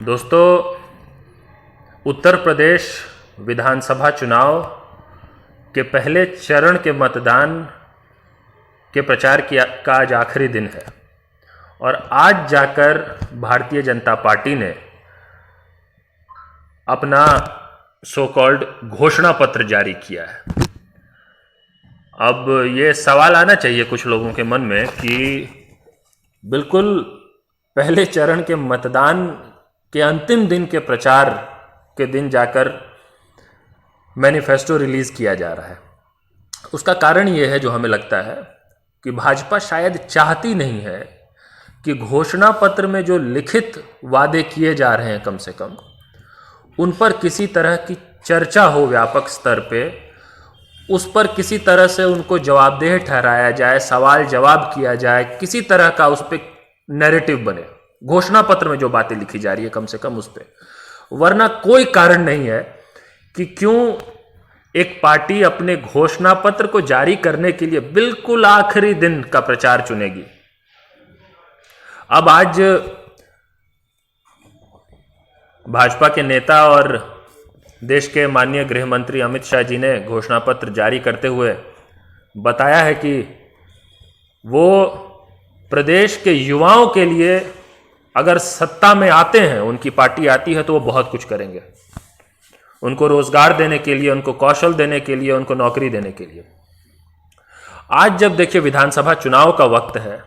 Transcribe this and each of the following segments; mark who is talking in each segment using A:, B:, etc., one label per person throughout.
A: दोस्तों, उत्तर प्रदेश विधानसभा चुनाव के पहले चरण के मतदान के प्रचार का आज आखिरी दिन है और आज जाकर भारतीय जनता पार्टी ने अपना सो कॉल्ड घोषणा पत्र जारी किया है। अब ये सवाल आना चाहिए कुछ लोगों के मन में कि बिल्कुल पहले चरण के मतदान के अंतिम दिन के प्रचार के दिन जाकर मैनिफेस्टो रिलीज किया जा रहा है। उसका कारण ये है, जो हमें लगता है कि भाजपा शायद चाहती नहीं है कि घोषणा पत्र में जो लिखित वादे किए जा रहे हैं कम से कम उन पर किसी तरह की चर्चा हो व्यापक स्तर पे, उस पर किसी तरह से उनको जवाबदेह ठहराया जाए, सवाल जवाब किया जाए, किसी तरह का उस पर नैरेटिव बने घोषणा पत्र में जो बातें लिखी जा रही है कम से कम उस पर। वरना कोई कारण नहीं है कि क्यों एक पार्टी अपने घोषणा पत्र को जारी करने के लिए बिल्कुल आखिरी दिन का प्रचार चुनेगी। अब आज भाजपा के नेता और देश के माननीय गृह मंत्री अमित शाह जी ने घोषणा पत्र जारी करते हुए बताया है कि वो प्रदेश के युवाओं के लिए अगर सत्ता में आते हैं, उनकी पार्टी आती है, तो वो बहुत कुछ करेंगे। उनको रोजगार देने के लिए, उनको कौशल देने के लिए, उनको नौकरी देने के लिए। आज जब देखिए विधानसभा चुनाव का वक्त है,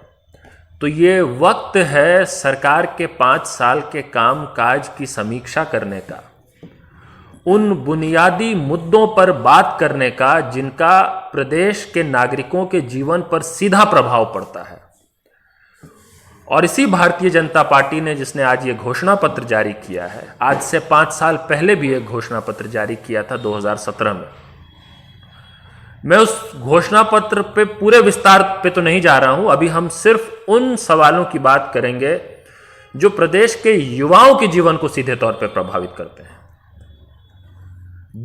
A: तो ये वक्त है सरकार के 5 साल के काम काज की समीक्षा करने का, उन बुनियादी मुद्दों पर बात करने का जिनका प्रदेश के नागरिकों के जीवन पर सीधा प्रभाव पड़ता है। और इसी भारतीय जनता पार्टी ने, जिसने आज ये घोषणा पत्र जारी किया है, आज से 5 साल पहले भी एक घोषणा पत्र जारी किया था 2017 में। मैं उस घोषणा पत्र पे पूरे विस्तार पे तो नहीं जा रहा हूं, अभी हम सिर्फ उन सवालों की बात करेंगे जो प्रदेश के युवाओं के जीवन को सीधे तौर पे प्रभावित करते हैं।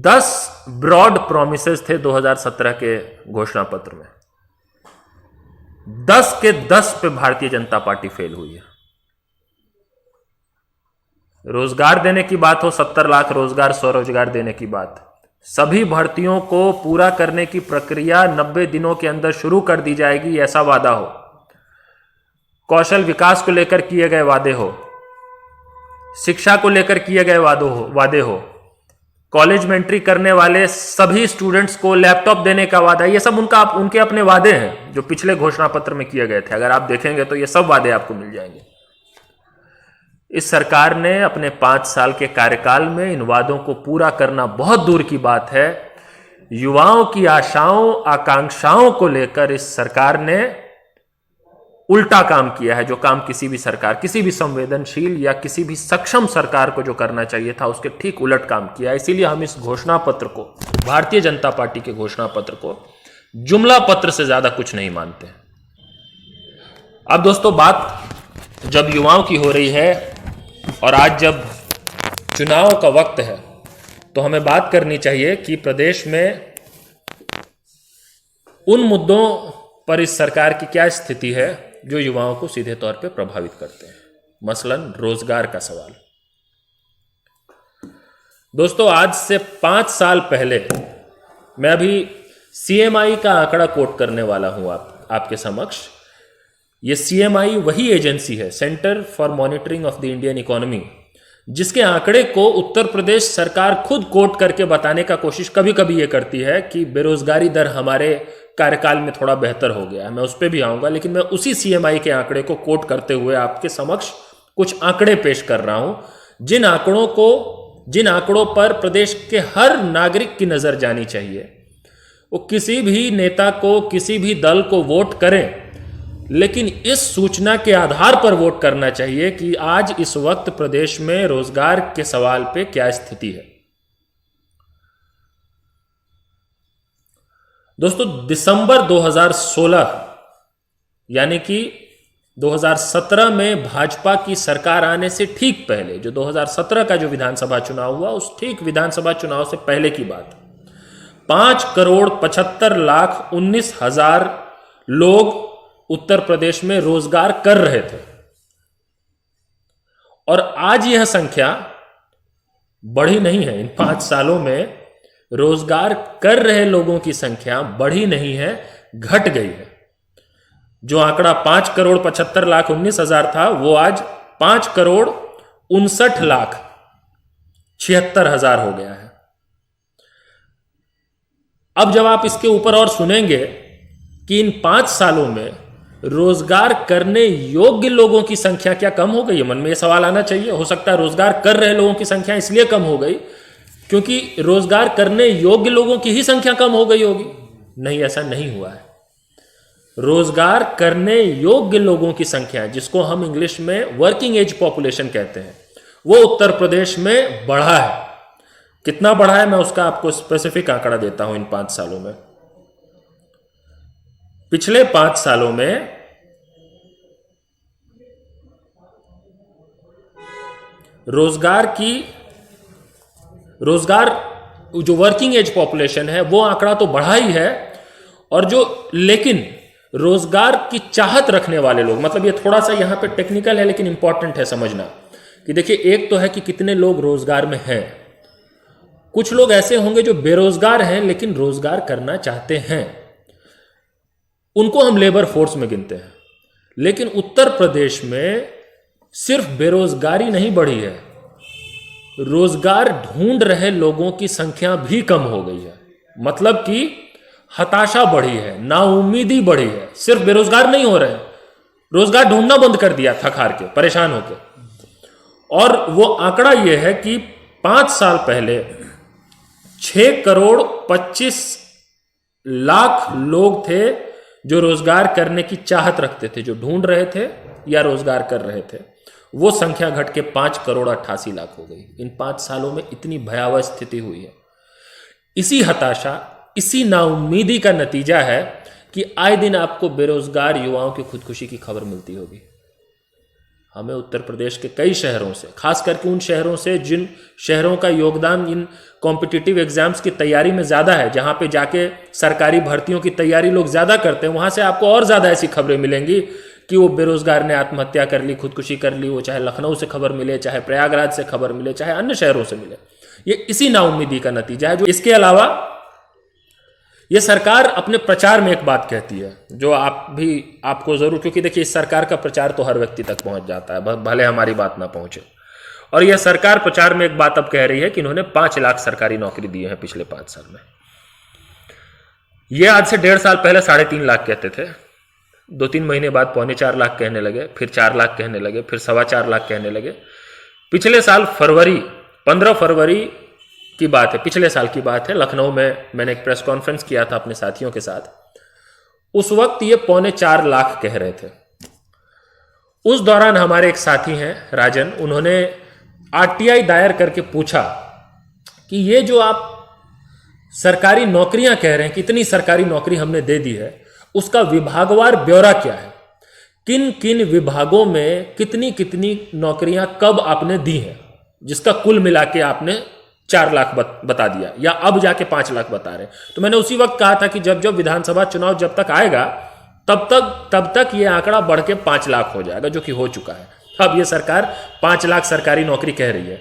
A: 10 ब्रॉड प्रोमिसेस थे 2017 के घोषणा पत्र में। 10 के 10 पे भारतीय जनता पार्टी फेल हुई है। रोजगार देने की बात हो, 70 लाख रोजगार, स्वरोजगार देने की बात, सभी भर्तियों को पूरा करने की प्रक्रिया 90 दिनों के अंदर शुरू कर दी जाएगी, ऐसा वादा हो, कौशल विकास को लेकर किए गए वादे हो, शिक्षा को लेकर किए गए वादे हो, कॉलेज में एंट्री करने वाले सभी स्टूडेंट्स को लैपटॉप देने का वादा, ये सब उनके अपने वादे हैं जो पिछले घोषणा पत्र में किए गए थे। अगर आप देखेंगे तो ये सब वादे आपको मिल जाएंगे। इस सरकार ने अपने 5 साल के कार्यकाल में इन वादों को पूरा करना बहुत दूर की बात है। युवाओं की आशाओं आकांक्षाओं को लेकर इस सरकार ने उल्टा काम किया है, जो काम किसी भी सरकार, किसी भी संवेदनशील या किसी भी सक्षम सरकार को जो करना चाहिए था उसके ठीक उलट काम किया है। इसीलिए हम इस घोषणा पत्र को, भारतीय जनता पार्टी के घोषणा पत्र को, जुमला पत्र से ज्यादा कुछ नहीं मानते हैं। अब दोस्तों, बात जब युवाओं की हो रही है और आज जब चुनाव का वक्त है, तो हमें बात करनी चाहिए कि प्रदेश में उन मुद्दों पर इस सरकार की क्या स्थिति है जो युवाओं को सीधे तौर पे प्रभावित करते हैं। मसलन रोजगार का सवाल। दोस्तों, आज से 5 साल पहले, मैं अभी सीएमआई का आंकड़ा कोट करने वाला हूं आपके समक्ष। ये सीएमआई वही एजेंसी है, centre for monitoring of the Indian economy, जिसके आंकड़े को उत्तर प्रदेश सरकार खुद कोट करके बताने का कोशिश कभी कभी ये करती है कि बेरोजगारी दर हमारे कार्यकाल में थोड़ा बेहतर हो गया है। मैं उस पर भी आऊंगा, लेकिन मैं उसी सीएमआई के आंकड़े को कोट करते हुए आपके समक्ष कुछ आंकड़े पेश कर रहा हूं, जिन आंकड़ों पर प्रदेश के हर नागरिक की नजर जानी चाहिए। वो किसी भी नेता को, किसी भी दल को वोट करें, लेकिन इस सूचना के आधार पर वोट करना चाहिए कि आज इस वक्त प्रदेश में रोजगार के सवाल पे क्या स्थिति है। दोस्तों, दिसंबर 2016 यानी कि 2017 में भाजपा की सरकार आने से ठीक पहले, जो 2017 का जो विधानसभा चुनाव हुआ, उस ठीक विधानसभा चुनाव से पहले की बात, 5,75,19,000 लोग उत्तर प्रदेश में रोजगार कर रहे थे और आज यह संख्या बढ़ी नहीं है। इन 5 सालों में रोजगार कर रहे लोगों की संख्या बढ़ी नहीं है, घट गई है। जो आंकड़ा 5,75,19,000 था, वो आज 5,59,76,000 हो गया है। अब जब आप इसके ऊपर और सुनेंगे कि इन 5 सालों में रोजगार करने योग्य लोगों की संख्या क्या कम हो गई है, मन में यह सवाल आना चाहिए। हो सकता है रोजगार कर रहे लोगों की संख्या इसलिए कम हो गई क्योंकि रोजगार करने योग्य लोगों की ही संख्या कम हो गई होगी। नहीं, ऐसा नहीं हुआ है। रोजगार करने योग्य लोगों की संख्या, जिसको हम इंग्लिश में वर्किंग एज पॉपुलेशन कहते हैं, वो उत्तर प्रदेश में बढ़ा है। कितना बढ़ा है, मैं उसका आपको स्पेसिफिक आंकड़ा देता हूं। इन 5 सालों में, पिछले 5 सालों में रोजगार जो वर्किंग एज पॉपुलेशन है वो आंकड़ा तो बढ़ा ही है, और लेकिन रोजगार की चाहत रखने वाले लोग, मतलब ये थोड़ा सा यहां पे टेक्निकल है लेकिन इंपॉर्टेंट है समझना कि देखिए, एक तो है कि कितने लोग रोजगार में हैं। कुछ लोग ऐसे होंगे जो बेरोजगार हैं लेकिन रोजगार करना चाहते हैं, उनको हम लेबर फोर्स में गिनते हैं। लेकिन उत्तर प्रदेश में सिर्फ बेरोजगारी नहीं बढ़ी है, रोजगार ढूंढ रहे लोगों की संख्या भी कम हो गई है। मतलब कि हताशा बढ़ी है, नाउम्मीदी बढ़ी है। सिर्फ बेरोजगार नहीं हो रहे, रोजगार ढूंढना बंद कर दिया, थक हार के, परेशान होके। और वो आंकड़ा यह है कि 5 साल पहले 6,25,00,000 लोग थे जो रोजगार करने की चाहत रखते थे, जो ढूंढ रहे थे या रोजगार कर रहे थे। वो संख्या घट के 5,88,00,000 हो गई। इन 5 सालों में इतनी भयावह स्थिति हुई है। इसी हताशा, इसी नाउम्मीदी का नतीजा है कि आए दिन आपको बेरोजगार युवाओं की खुदकुशी की खबर मिलती होगी। हमें उत्तर प्रदेश के कई शहरों से, खास करके उन शहरों से जिन शहरों का योगदान इन कॉम्पिटिटिव एग्जाम्स की तैयारी में ज्यादा है, जहां पे जाके सरकारी भर्तियों की तैयारी लोग ज्यादा करते हैं, वहां से आपको और ज्यादा ऐसी खबरें मिलेंगी कि वो बेरोजगार ने आत्महत्या कर ली, खुदकुशी कर ली। वो चाहे लखनऊ से खबर मिले, चाहे प्रयागराज से खबर मिले, चाहे अन्य शहरों से मिले। ये इसी नाउम्मीदी का नतीजा है। जो इसके अलावा ये सरकार अपने प्रचार में एक बात कहती है जो आपको जरूर, क्योंकि देखिए इस सरकार का प्रचार तो हर व्यक्ति तक पहुंच जाता है, भले हमारी बात ना पहुंचे। और यह सरकार प्रचार में एक बात अब कह रही है कि इन्होंने 5 लाख सरकारी नौकरी दी है पिछले 5 साल में। यह आज से 1.5 साल पहले 3.5 लाख कहते थे, 2-3 महीने बाद 3.25 लाख कहने लगे, फिर 4 लाख कहने लगे, फिर 4.25 लाख कहने लगे। पिछले साल 15 फरवरी की बात है, पिछले साल की बात है, लखनऊ में मैंने एक प्रेस कॉन्फ्रेंस किया था अपने साथियों के साथ। उस वक्त ये 3.25 लाख कह रहे थे। उस दौरान हमारे एक साथी हैं राजन, उन्होंने आरटीआई दायर करके पूछा कि ये जो आप सरकारी नौकरियां कह रहे हैं कि इतनी सरकारी नौकरी हमने दे दी है, उसका विभागवार ब्यौरा क्या है, किन किन विभागों में कितनी कितनी नौकरियां कब आपने दी हैं, जिसका कुल मिला के आपने 4 लाख बता दिया, या अब जाके 5 लाख बता रहे हैं। तो मैंने उसी वक्त कहा था कि जब विधानसभा चुनाव जब तक आएगा तब तक ये आंकड़ा बढ़ के 5 लाख हो जाएगा, जो कि हो चुका है। अब ये सरकार 5 लाख सरकारी नौकरी कह रही है।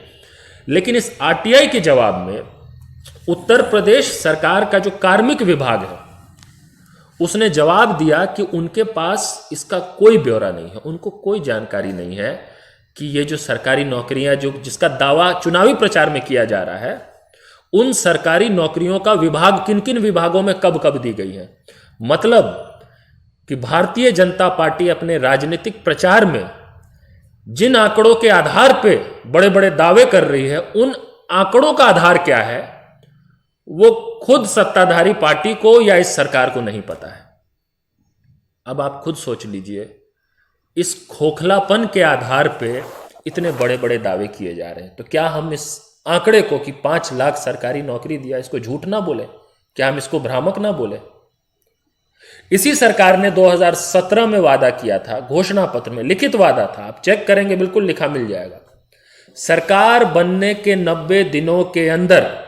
A: लेकिन इस आरटीआई के जवाब में उत्तर प्रदेश सरकार का जो कार्मिक विभाग है उसने जवाब दिया कि उनके पास इसका कोई ब्यौरा नहीं है, उनको कोई जानकारी नहीं है कि ये जो सरकारी नौकरियां जिसका दावा चुनावी प्रचार में किया जा रहा है, उन सरकारी नौकरियों का विभाग किन किन विभागों में कब कब दी गई है। मतलब कि भारतीय जनता पार्टी अपने राजनीतिक प्रचार में जिन आंकड़ों के आधार पे बड़े बड़े दावे कर रही है, उन आंकड़ों का आधार क्या है वो खुद सत्ताधारी पार्टी को या इस सरकार को नहीं पता है। अब आप खुद सोच लीजिए, इस खोखलापन के आधार पे इतने बड़े बड़े दावे किए जा रहे हैं, तो क्या हम इस आंकड़े को कि 5 लाख सरकारी नौकरी दिया, इसको झूठ ना बोले? क्या हम इसको भ्रामक ना बोले? इसी सरकार ने 2017 में वादा किया था, घोषणा पत्र में लिखित वादा था, आप चेक करेंगे बिल्कुल लिखा मिल जाएगा, सरकार बनने के 90 दिनों के अंदर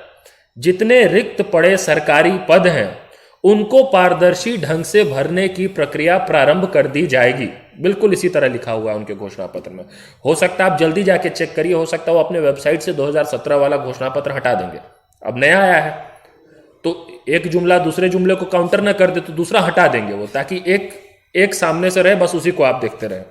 A: जितने रिक्त पड़े सरकारी पद हैं उनको पारदर्शी ढंग से भरने की प्रक्रिया प्रारंभ कर दी जाएगी। बिल्कुल इसी तरह लिखा हुआ है उनके घोषणा पत्र में। हो सकता है आप जल्दी जाके चेक करिए, हो सकता है वो अपने वेबसाइट से 2017 वाला घोषणा पत्र हटा देंगे, अब नया आया है तो एक जुमला दूसरे जुमले को काउंटर ना कर दे तो दूसरा हटा देंगे वो, ताकि एक सामने से रहे, बस उसी को आप देखते रहे।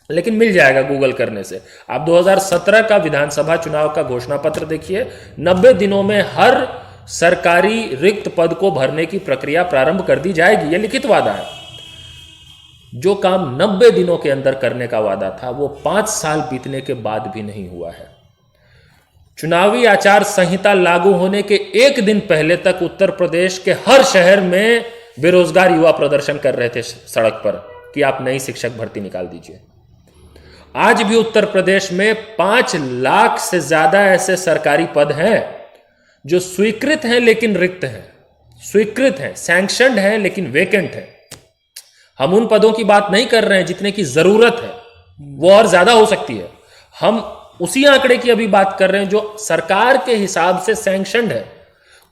A: लेकिन मिल जाएगा गूगल करने से। आप 2017 का विधानसभा चुनाव का घोषणा पत्र देखिए, 90 दिनों में हर सरकारी रिक्त पद को भरने की प्रक्रिया प्रारंभ कर दी जाएगी, यह लिखित वादा है। जो काम 90 दिनों के अंदर करने का वादा था वो 5 साल बीतने के बाद भी नहीं हुआ है। चुनावी आचार संहिता लागू होने के एक दिन पहले तक उत्तर प्रदेश के हर शहर में बेरोजगार युवा प्रदर्शन कर रहे थे सड़क पर कि आप नई शिक्षक भर्ती निकाल दीजिए। आज भी उत्तर प्रदेश में 5 लाख से ज्यादा ऐसे सरकारी पद हैं जो स्वीकृत हैं लेकिन रिक्त हैं, स्वीकृत हैं, सैंक्शनड हैं लेकिन वेकेंट हैं। हम उन पदों की बात नहीं कर रहे हैं जितने की जरूरत है, वो और ज्यादा हो सकती है। हम उसी आंकड़े की अभी बात कर रहे हैं जो सरकार के हिसाब से सैंक्शनड है।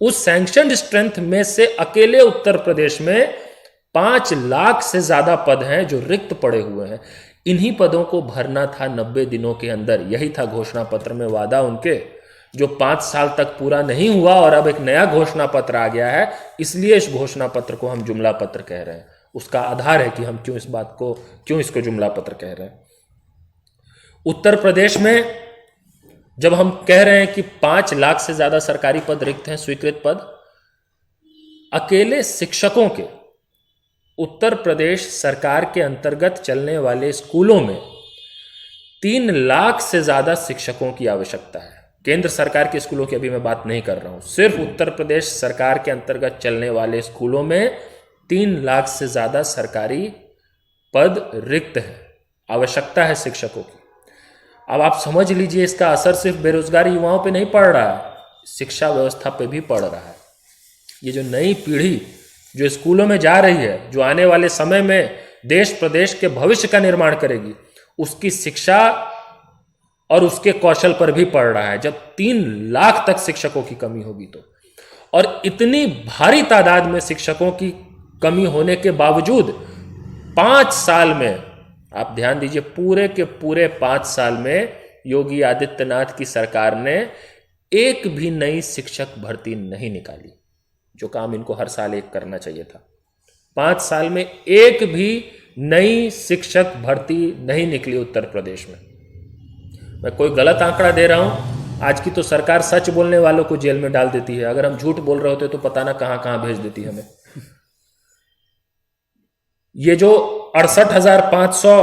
A: उस सैंक्शनड स्ट्रेंथ में से अकेले उत्तर प्रदेश में 5 लाख से ज्यादा पद हैं जो रिक्त पड़े हुए हैं। इन्हीं पदों को भरना था 90 दिनों के अंदर, यही था घोषणा पत्र में वादा उनके, जो 5 साल तक पूरा नहीं हुआ और अब एक नया घोषणा पत्र आ गया है। इसलिए इस घोषणा पत्र को हम जुमला पत्र कह रहे हैं। उसका आधार है कि हम क्यों इसको जुमला पत्र कह रहे हैं। उत्तर प्रदेश में जब हम कह रहे हैं कि 5 लाख से ज्यादा सरकारी पद रिक्त हैं, स्वीकृत पद, अकेले शिक्षकों के उत्तर प्रदेश सरकार के अंतर्गत चलने वाले स्कूलों में 3 लाख से ज्यादा शिक्षकों की आवश्यकता है। केंद्र सरकार के स्कूलों की अभी मैं बात नहीं कर रहा हूं, सिर्फ उत्तर प्रदेश सरकार के अंतर्गत चलने वाले स्कूलों में 3 लाख से ज्यादा सरकारी पद रिक्त है, आवश्यकता है शिक्षकों की। अब आप समझ लीजिए इसका असर सिर्फ बेरोजगार युवाओं पे नहीं पड़ रहा है, शिक्षा व्यवस्था पे भी पड़ रहा है। ये जो नई पीढ़ी जो स्कूलों में जा रही है, जो आने वाले समय में देश प्रदेश के भविष्य का निर्माण करेगी, उसकी शिक्षा और उसके कौशल पर भी पड़ रहा है। जब 3 लाख तक शिक्षकों की कमी होगी तो, और इतनी भारी तादाद में शिक्षकों की कमी होने के बावजूद 5 साल में, आप ध्यान दीजिए, पूरे के पूरे 5 साल में योगी आदित्यनाथ की सरकार ने एक भी नई शिक्षक भर्ती नहीं निकाली, जो काम इनको हर साल एक करना चाहिए था। 5 साल में एक भी नई शिक्षक भर्ती नहीं निकली उत्तर प्रदेश में। मैं कोई गलत आंकड़ा दे रहा हूं? आज की तो सरकार सच बोलने वालों को जेल में डाल देती है, अगर हम झूठ बोल रहे होते तो पता ना कहां कहां भेज देती हमें। ये जो 68,500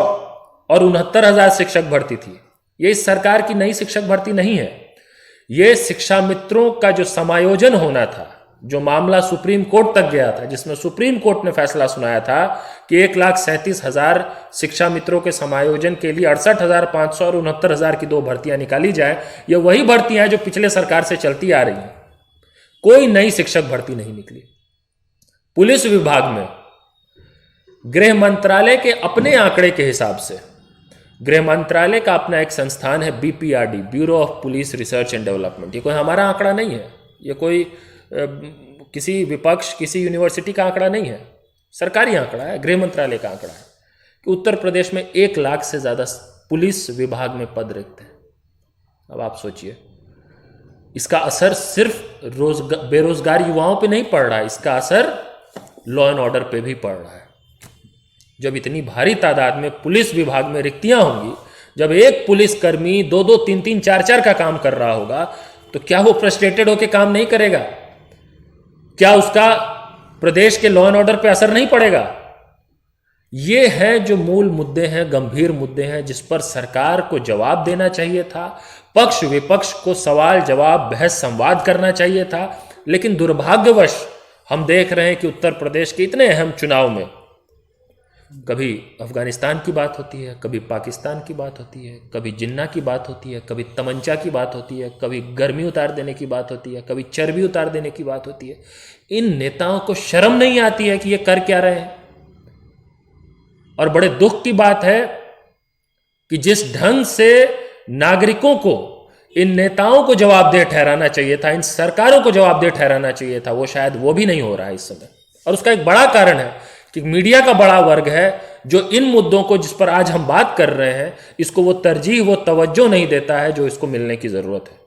A: और 69,000 शिक्षक भर्ती थी, ये इस सरकार की नई शिक्षक भर्ती नहीं है। ये शिक्षा मित्रों का जो समायोजन होना था, जो मामला सुप्रीम कोर्ट तक गया था, जिसमें सुप्रीम कोर्ट ने फैसला सुनाया था कि 1,37,000 शिक्षा मित्रों के समायोजन के लिए 68,500 और 69,000 की 2 भर्तियां निकाली जाए, ये वही भर्तियां जो पिछले सरकार से चलती आ रही हैं। कोई नई शिक्षक भर्ती नहीं निकली। पुलिस विभाग में गृह मंत्रालय के अपने आंकड़े के हिसाब से, गृह मंत्रालय का अपना एक संस्थान है BPRD, bureau of police research and development. ये कोई हमारा आंकड़ा नहीं है, ये कोई किसी विपक्ष, किसी यूनिवर्सिटी का आंकड़ा नहीं है, सरकारी आंकड़ा है, गृह मंत्रालय का आंकड़ा है कि उत्तर प्रदेश में 1 लाख से ज्यादा पुलिस विभाग में पद रिक्त हैं। अब आप सोचिए, इसका असर सिर्फ बेरोजगार युवाओं पे नहीं पड़ रहा है, इसका असर लॉ एंड ऑर्डर पे भी पड़ रहा है। जब इतनी भारी तादाद में पुलिस विभाग में रिक्तियां होंगी, जब एक पुलिसकर्मी 2-2, 3-3, 4-4 का काम कर रहा होगा, तो क्या वो फ्रस्ट्रेटेड होकर काम नहीं करेगा? क्या उसका प्रदेश के लॉ एंड ऑर्डर पे असर नहीं पड़ेगा? ये हैं जो मूल मुद्दे हैं, गंभीर मुद्दे हैं, जिस पर सरकार को जवाब देना चाहिए था, पक्ष विपक्ष को सवाल जवाब, बहस, संवाद करना चाहिए था। लेकिन दुर्भाग्यवश हम देख रहे हैं कि उत्तर प्रदेश के इतने अहम चुनाव में कभी अफगानिस्तान की बात होती है, कभी पाकिस्तान की बात होती है, कभी जिन्ना की बात होती है, कभी तमंचा की बात होती है, कभी गर्मी उतार देने की बात होती है, कभी चर्बी उतार देने की बात होती है। इन नेताओं को शर्म नहीं आती है कि ये कर क्या रहे हैं? और बड़े दुख की बात है कि जिस ढंग से नागरिकों को इन नेताओं को जवाबदेह ठहराना चाहिए था, इन सरकारों को जवाबदेह ठहराना चाहिए था, वो शायद वो भी नहीं हो रहा है इस समय। और उसका एक बड़ा कारण है कि मीडिया का बड़ा वर्ग है जो इन मुद्दों को जिस पर आज हम बात कर रहे हैं, इसको वो तरजीह, वो तवज्जो नहीं देता है जो इसको मिलने की जरूरत है।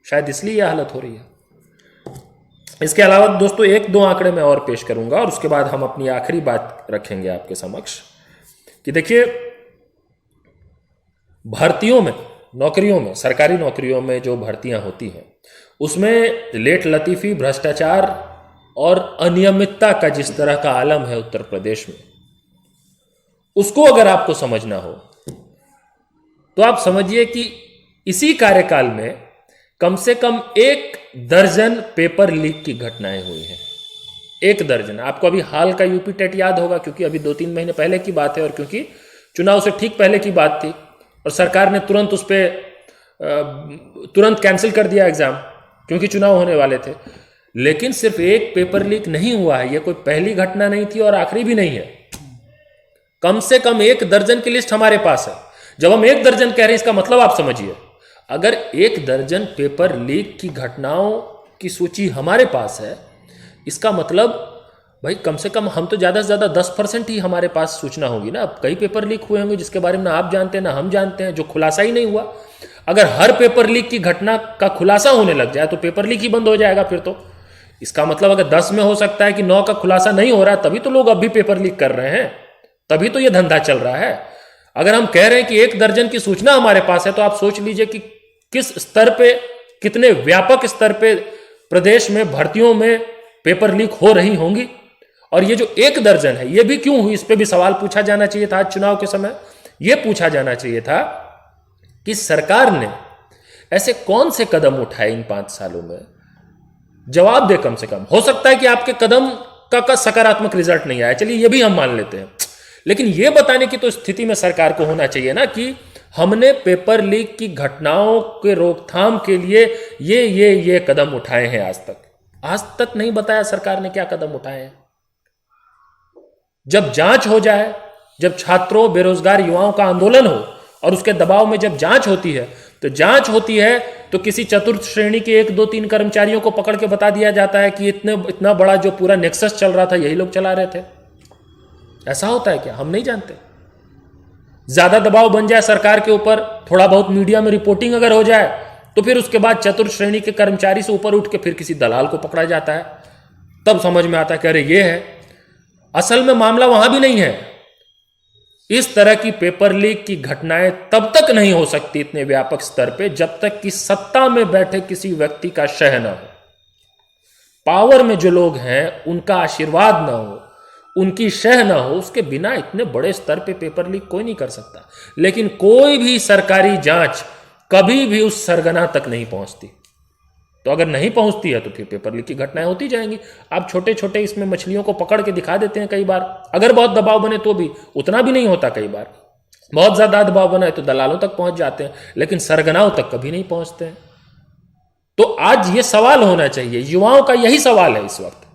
A: शायद इसलिए यह हालत हो रही है। इसके अलावा दोस्तों एक दो आंकड़े मैं और पेश करूंगा और उसके बाद हम अपनी आखिरी बात रखेंगे आपके समक्ष कि देखिए, भर्तियों में, नौकरियों में, सरकारी नौकरियों में जो भर्तियां होती हैं उसमें लेट लतीफी, भ्रष्टाचार और अनियमितता का जिस तरह का आलम है उत्तर प्रदेश में, उसको अगर आपको समझना हो तो आप समझिए कि इसी कार्यकाल में कम से कम 1 दर्जन पेपर लीक की घटनाएं हुई हैं। 1 दर्जन। आपको अभी हाल का यूपी टेट याद होगा, क्योंकि अभी 2-3 महीने पहले की बात है और क्योंकि चुनाव से ठीक पहले की बात थी और सरकार ने तुरंत उस पर तुरंत कैंसिल कर दिया एग्जाम, क्योंकि चुनाव होने वाले थे। लेकिन सिर्फ 1 पेपर लीक नहीं हुआ है, यह कोई पहली घटना नहीं थी और आखिरी भी नहीं है। कम से कम 1 दर्जन की लिस्ट हमारे पास है। जब हम 1 दर्जन कह रहे हैं, इसका मतलब आप समझिए, अगर 1 दर्जन पेपर लीक की घटनाओं की सूची हमारे पास है, इसका मतलब भाई कम से कम हम तो ज़्यादा से ज़्यादा 10% ही हमारे पास सूचना होगी ना। अब कई पेपर लीक हुए होंगे जिसके बारे में ना आप जानते हैं ना हम जानते हैं, जो खुलासा ही नहीं हुआ। अगर हर पेपर लीक की घटना का खुलासा होने लग जाए तो पेपर लीक ही बंद हो जाएगा फिर तो। इसका मतलब अगर 10 में हो सकता है कि 9 का खुलासा नहीं हो रहा, तभी तो लोग अब भी पेपर लीक कर रहे हैं, तभी तो ये धंधा चल रहा है। अगर हम कह रहे हैं कि 1 दर्जन की सूचना हमारे पास है, तो आप सोच लीजिए कि किस स्तर पे, कितने व्यापक स्तर पे प्रदेश में भर्तियों में पेपर लीक हो रही होंगी। और ये जो 1 दर्जन है, ये भी क्यों हुई, इस पे भी सवाल पूछा जाना चाहिए था। आज चुनाव के समय ये पूछा जाना चाहिए था कि सरकार ने ऐसे कौन से कदम उठाए इन 5 सालों में। जवाब दे कम से कम। हो सकता है कि आपके कदम का सकारात्मक रिजल्ट नहीं आया, चलिए ये भी हम मान लेते हैं, लेकिन ये बताने की तो स्थिति में सरकार को होना चाहिए ना कि हमने पेपर लीक की घटनाओं के रोकथाम के लिए ये कदम उठाए हैं। आज तक नहीं बताया सरकार ने क्या कदम उठाए हैं। जब जांच हो जाए, जब छात्रों, बेरोजगार युवाओं का आंदोलन हो और उसके दबाव में जब जांच होती है तो किसी चतुर्थ श्रेणी के 1, 2, 3 कर्मचारियों को पकड़ के बता दिया जाता है कि इतना बड़ा जो पूरा नेक्सस चल रहा था यही लोग चला रहे थे। ऐसा होता है क्या? हम नहीं जानते। ज्यादा दबाव बन जाए सरकार के ऊपर, थोड़ा बहुत मीडिया में रिपोर्टिंग अगर हो जाए, तो फिर उसके बाद चतुर्थ श्रेणी के कर्मचारी से ऊपर उठ के फिर किसी दलाल को पकड़ा जाता है। तब समझ में आता है कि अरे ये है। असल में मामला वहां भी नहीं है। इस तरह की पेपर लीक की घटनाएं तब तक नहीं हो सकती इतने व्यापक स्तर पे जब तक कि सत्ता में बैठे किसी व्यक्ति का शह न हो, पावर में जो लोग हैं उनका आशीर्वाद ना हो, उनकी शह ना हो। उसके बिना इतने बड़े स्तर पे पेपर लीक कोई नहीं कर सकता। लेकिन कोई भी सरकारी जांच कभी भी उस सरगना तक नहीं पहुंचती। तो अगर नहीं पहुंचती है तो फिर पेपर लीक की घटनाएं होती जाएंगी। आप छोटे छोटे इसमें मछलियों को पकड़ के दिखा देते हैं कई बार, अगर बहुत दबाव बने तो भी उतना भी नहीं होता। कई बार बहुत ज्यादा दबाव बना है तो दलालों तक पहुंच जाते हैं, लेकिन सरगनाओं तक कभी नहीं पहुंचते हैं। तो आज ये सवाल होना चाहिए, युवाओं का यही सवाल है इस वक्त।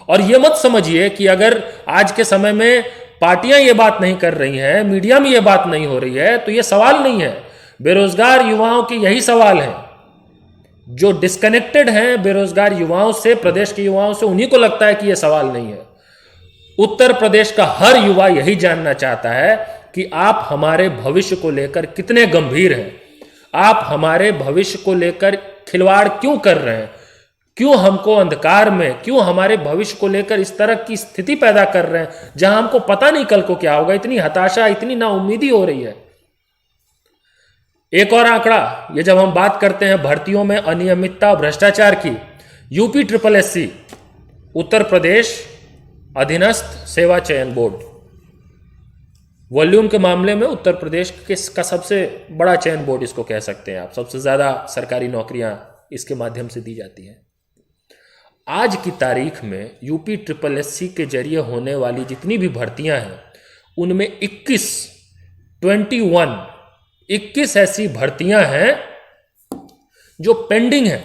A: और ये मत समझिए कि अगर आज के समय में पार्टियां ये बात नहीं कर रही हैं, मीडिया में ये बात नहीं हो रही है, तो ये सवाल नहीं है। बेरोजगार युवाओं के यही सवाल है। जो डिस्कनेक्टेड हैं बेरोजगार युवाओं से, प्रदेश के युवाओं से, उन्हीं को लगता है कि यह सवाल नहीं है। उत्तर प्रदेश का हर युवा यही जानना चाहता है कि आप हमारे भविष्य को लेकर कितने गंभीर हैं, आप हमारे भविष्य को लेकर खिलवाड़ क्यों कर रहे हैं, क्यों हमको अंधकार में, क्यों हमारे भविष्य को लेकर इस तरह की स्थिति पैदा कर रहे हैं जहां हमको पता नहीं कल को क्या होगा। इतनी हताशा, इतनी नाउम्मीदी हो रही है। एक और आंकड़ा, ये जब हम बात करते हैं भर्तियों में अनियमितता, भ्रष्टाचार की, यूपी SSSC, उत्तर प्रदेश अधीनस्थ सेवा चयन बोर्ड, वॉल्यूम के मामले में उत्तर प्रदेश का सबसे बड़ा चयन बोर्ड इसको कह सकते हैं आप। सबसे ज्यादा सरकारी नौकरियां इसके माध्यम से दी जाती हैं। आज की तारीख में यूपी SSSC के जरिए होने वाली जितनी भी भर्तियां हैं उनमें 21 ऐसी भर्तियां हैं जो पेंडिंग हैं।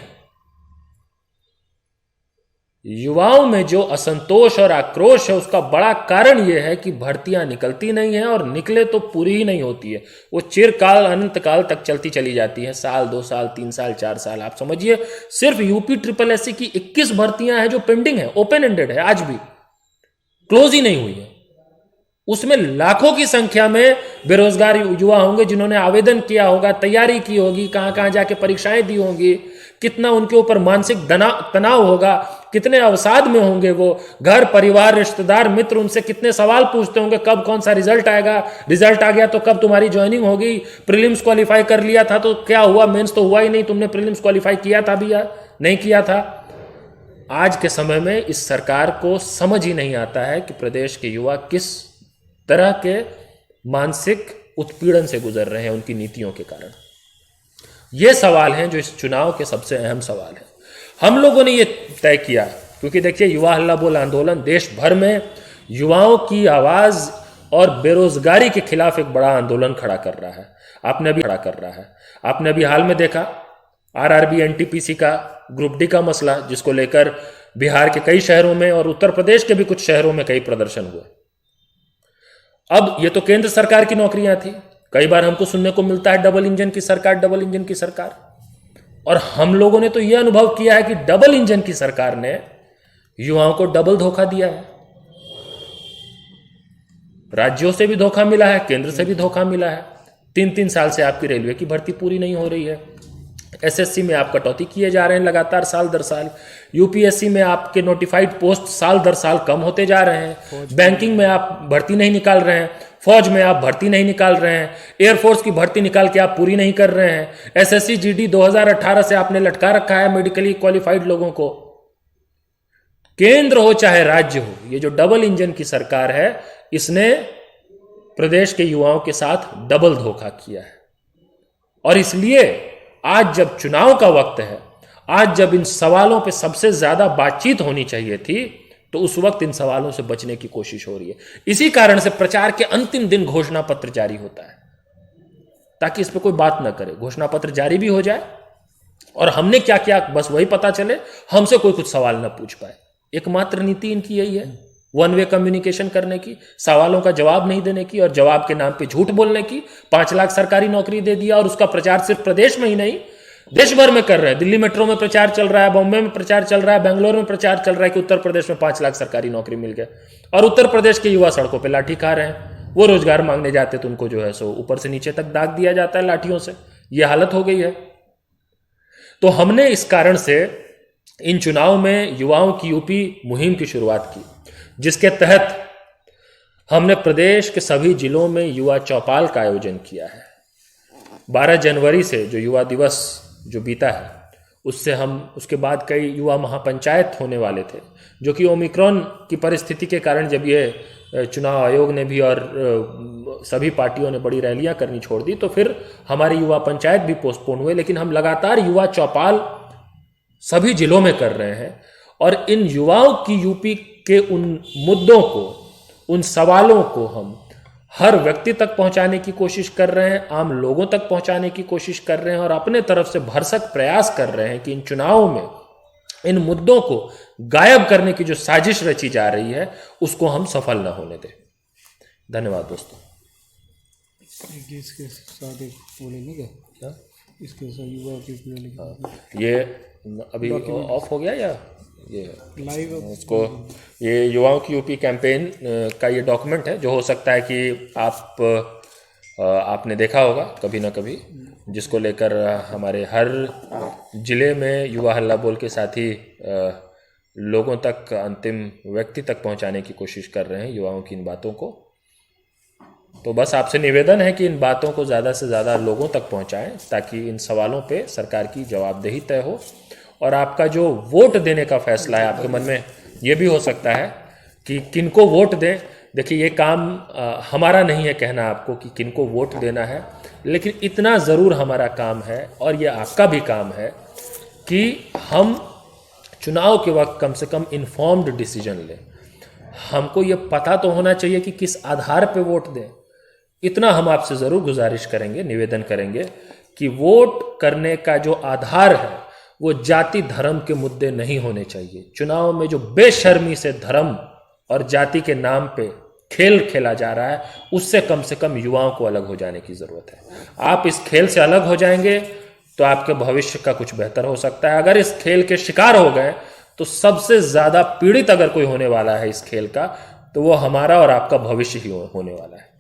A: युवाओं में जो असंतोष और आक्रोश है उसका बड़ा कारण यह है कि भर्तियां निकलती नहीं है, और निकले तो पूरी ही नहीं होती है। वो चिरकाल, अनंत काल तक चलती चली जाती है। साल, 2 साल, 3 साल, 4 साल। आप समझिए सिर्फ यूपी SSSC की 21 भर्तियां हैं जो पेंडिंग है, ओपन एंडेड है, आज भी क्लोज ही नहीं हुई है। उसमें लाखों की संख्या में बेरोजगार युवा होंगे जिन्होंने आवेदन किया होगा, तैयारी की होगी, कहां कहां जाके परीक्षाएं दी होंगी, कितना उनके ऊपर मानसिक तनाव होगा, कितने अवसाद में होंगे वो, घर परिवार रिश्तेदार मित्र उनसे कितने सवाल पूछते होंगे, कब कौन सा रिजल्ट आएगा, रिजल्ट आ गया तो कब तुम्हारी ज्वाइनिंग होगी, प्रीलिम्स क्वालिफाई कर लिया था तो क्या हुआ, मेंस तो हुआ ही नहीं, तुमने प्रीलिम्स क्वालिफाई किया था भी या नहीं किया था। आज के समय में इस सरकार को समझ ही नहीं आता है कि प्रदेश के युवा किस तरह के मानसिक उत्पीड़न से गुजर रहे हैं उनकी नीतियों के कारण। ये सवाल हैं जो इस चुनाव के सबसे अहम सवाल हैं। हम लोगों ने ये तय किया क्योंकि देखिए युवा हल्ला बोल आंदोलन देश भर में युवाओं की आवाज और बेरोजगारी के खिलाफ एक बड़ा आंदोलन खड़ा कर रहा है। आपने अभी हाल में देखा आरआरबी एनटीपीसी का ग्रुप डी का मसला, जिसको लेकर बिहार के कई शहरों में और उत्तर प्रदेश के भी कुछ शहरों में कई प्रदर्शन हुए। अब ये तो केंद्र सरकार की नौकरियां थी, कई बार हमको सुनने को मिलता है डबल इंजन की सरकार, और हम लोगों ने तो यह अनुभव किया है कि डबल इंजन की सरकार ने युवाओं को डबल धोखा दिया है। राज्यों से भी धोखा मिला है, केंद्र से भी धोखा मिला है। 3-3 साल से आपकी रेलवे की भर्ती पूरी नहीं हो रही है, एसएससी में आप कटौती किए जा रहे हैं लगातार साल दर साल, यूपीएससी में आपके नोटिफाइड पोस्ट साल दर साल कम होते जा रहे हैं, बैंकिंग में आप भर्ती नहीं निकाल रहे हैं, फौज में आप भर्ती नहीं निकाल रहे हैं, एयरफोर्स की भर्ती निकाल के आप पूरी नहीं कर रहे हैं, एसएससी जीडी 2018 से आपने लटका रखा है मेडिकली क्वालिफाइड लोगों को। केंद्र हो चाहे राज्य हो, ये जो डबल इंजन की सरकार है इसने प्रदेश के युवाओं के साथ डबल धोखा किया है। और इसलिए आज जब चुनाव का वक्त है, आज जब इन सवालों पे सबसे ज्यादा बातचीत होनी चाहिए थी, तो उस वक्त इन सवालों से बचने की कोशिश हो रही है। इसी कारण से प्रचार के अंतिम दिन घोषणा पत्र जारी होता है ताकि इस पे कोई बात ना करे, घोषणा पत्र जारी भी हो जाए और हमने क्या किया बस वही पता चले, हमसे कोई कुछ सवाल ना पूछ पाए। एकमात्र नीति इनकी यही है, वन वे कम्युनिकेशन करने की, सवालों का जवाब नहीं देने की और जवाब के नाम पे झूठ बोलने की। 5 लाख सरकारी नौकरी दे दिया और उसका प्रचार सिर्फ प्रदेश में ही नहीं देश भर में कर रहे हैं। दिल्ली मेट्रो में प्रचार चल रहा है, बॉम्बे में प्रचार चल रहा है, बेंगलोर में प्रचार चल रहा है कि उत्तर प्रदेश में 5 लाख सरकारी नौकरी मिल गया, और उत्तर प्रदेश के युवा सड़कों पर लाठी खा रहे हैं। वो रोजगार मांगने जाते तो उनको जो है सो ऊपर से नीचे तक दाग दिया जाता है लाठियों से। यह हालत हो गई है। तो हमने इस कारण से इन चुनाव में युवाओं की यूपी मुहिम की शुरुआत की, जिसके तहत हमने प्रदेश के सभी जिलों में युवा चौपाल का आयोजन किया है। 12 जनवरी से जो युवा दिवस जो बीता है, उसके बाद कई युवा महापंचायत होने वाले थे, जो कि ओमिक्रॉन की परिस्थिति के कारण जब ये चुनाव आयोग ने भी और सभी पार्टियों ने बड़ी रैलियां करनी छोड़ दी, तो फिर हमारी युवा पंचायत भी पोस्टपोन हुए। लेकिन हम लगातार युवा चौपाल सभी जिलों में कर रहे हैं और इन युवाओं की यूपी के उन मुद्दों को, उन सवालों को हम हर व्यक्ति तक पहुंचाने की कोशिश कर रहे हैं, आम लोगों तक पहुंचाने की कोशिश कर रहे हैं और अपने तरफ से भरसक प्रयास कर रहे हैं कि इन चुनावों में इन मुद्दों को गायब करने की जो साजिश रची जा रही है उसको हम सफल न होने दें। धन्यवाद दोस्तों।
B: इसके साथ एक बोलेंगे क्या? इसके साथ युवा की
A: ये अभी ऑफ हो गया या ये
B: लाइव
A: उसको, ये युवाओं की यूपी कैंपेन का ये डॉक्यूमेंट है जो हो सकता है कि आपने देखा होगा कभी ना कभी, जिसको लेकर हमारे हर जिले में युवा हल्ला बोल के साथ ही लोगों तक, अंतिम व्यक्ति तक पहुंचाने की कोशिश कर रहे हैं युवाओं की इन बातों को। तो बस आपसे निवेदन है कि इन बातों को ज़्यादा से ज़्यादा लोगों तक पहुंचाएं ताकि इन सवालों पे सरकार की जवाबदेही तय हो। और आपका जो वोट देने का फैसला है, आपके मन में ये भी हो सकता है कि किनको वोट दें। देखिए, ये काम हमारा नहीं है कहना आपको कि किनको वोट देना है, लेकिन इतना ज़रूर हमारा काम है और ये आपका भी काम है कि हम चुनाव के वक्त कम से कम इन्फॉर्म्ड डिसीजन लें। हमको ये पता तो होना चाहिए कि किस आधार पे वोट दें। इतना हम आपसे ज़रूर गुजारिश करेंगे, निवेदन करेंगे कि वोट करने का जो आधार है वो जाति धर्म के मुद्दे नहीं होने चाहिए। चुनाव में जो बेशर्मी से धर्म और जाति के नाम पे खेल खेला जा रहा है, उससे कम से कम युवाओं को अलग हो जाने की ज़रूरत है। आप इस खेल से अलग हो जाएंगे तो आपके भविष्य का कुछ बेहतर हो सकता है। अगर इस खेल के शिकार हो गए तो सबसे ज़्यादा पीड़ित अगर कोई होने वाला है इस खेल का, तो वो हमारा और आपका भविष्य ही होने वाला है।